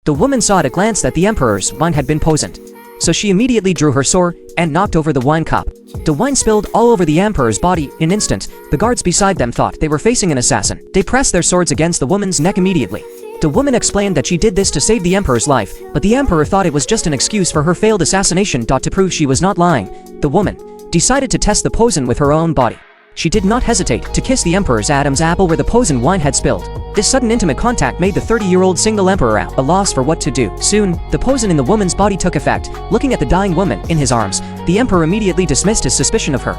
The woman saw at a glance that the emperor's wine had been poisoned. So she immediately drew her sword and knocked over the wine cup. The wine spilled all over the emperor's body in an instant. The guards beside them thought they were facing an assassin. They pressed their swords against the woman's neck immediately. The woman explained that she did this to save the emperor's life, but the emperor thought it was just an excuse for her failed assassination. To prove she was not lying, the woman decided to test the poison with her own body. She did not hesitate to kiss the emperor's Adam's apple where the poison wine had spilled. This sudden intimate contact made the 30-year-old single emperor at a loss for what to do. Soon, the poison in the woman's body took effect. Looking at the dying woman in his arms, the emperor immediately dismissed his suspicion of her.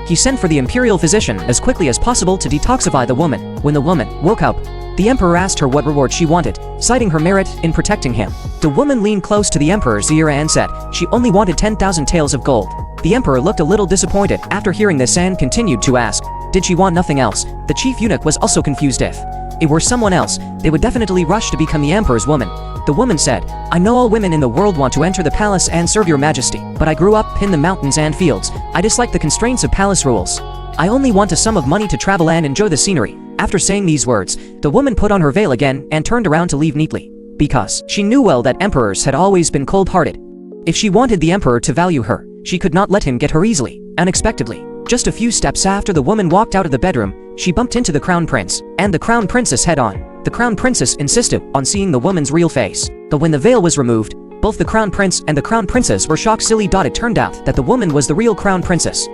He sent for the imperial physician as quickly as possible to detoxify the woman. When the woman woke up, the emperor asked her what reward she wanted, citing her merit in protecting him. The woman leaned close to the emperor's ear and said she only wanted 10,000 taels of gold. The emperor looked a little disappointed after hearing this and continued to ask, did she want nothing else? The chief eunuch was also confused. If it were someone else, they would definitely rush to become the emperor's woman. The woman said, I know all women in the world want to enter the palace and serve your majesty, but I grew up in the mountains and fields. I dislike the constraints of palace rules. I only want a sum of money to travel and enjoy the scenery. After saying these words, the woman put on her veil again and turned around to leave neatly, because she knew well that emperors had always been cold-hearted. If she wanted the emperor to value her, she could not let him get her easily. Unexpectedly, just a few steps after the woman walked out of the bedroom, she bumped into the crown prince and the crown princess head-on. The crown princess insisted on seeing the woman's real face, but when the veil was removed, both the crown prince and the crown princess were shocked. It turned out that the woman was the real crown princess.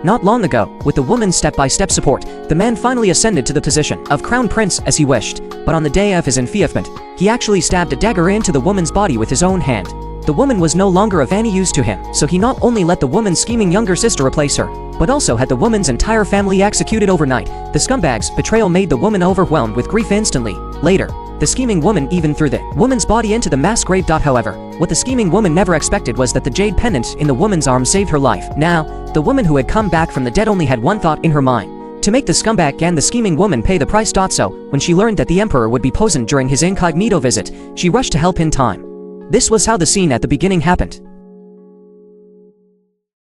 Not long ago, with the woman's step-by-step support, the man finally ascended to the position of crown prince as he wished, but on the day of his enfeoffment, he actually stabbed a dagger into the woman's body with his own hand. The woman was no longer of any use to him, so he not only let the woman's scheming younger sister replace her, but also had the woman's entire family executed overnight. The scumbag's betrayal made the woman overwhelmed with grief instantly. Later, the scheming woman even threw the woman's body into the mass grave. However, what the scheming woman never expected was that the jade pendant in the woman's arm saved her life. Now, the woman who had come back from the dead only had one thought in her mind: to make the scumbag and the scheming woman pay the price. So, when she learned that the emperor would be poisoned during his incognito visit, she rushed to help in time. This was how the scene at the beginning happened.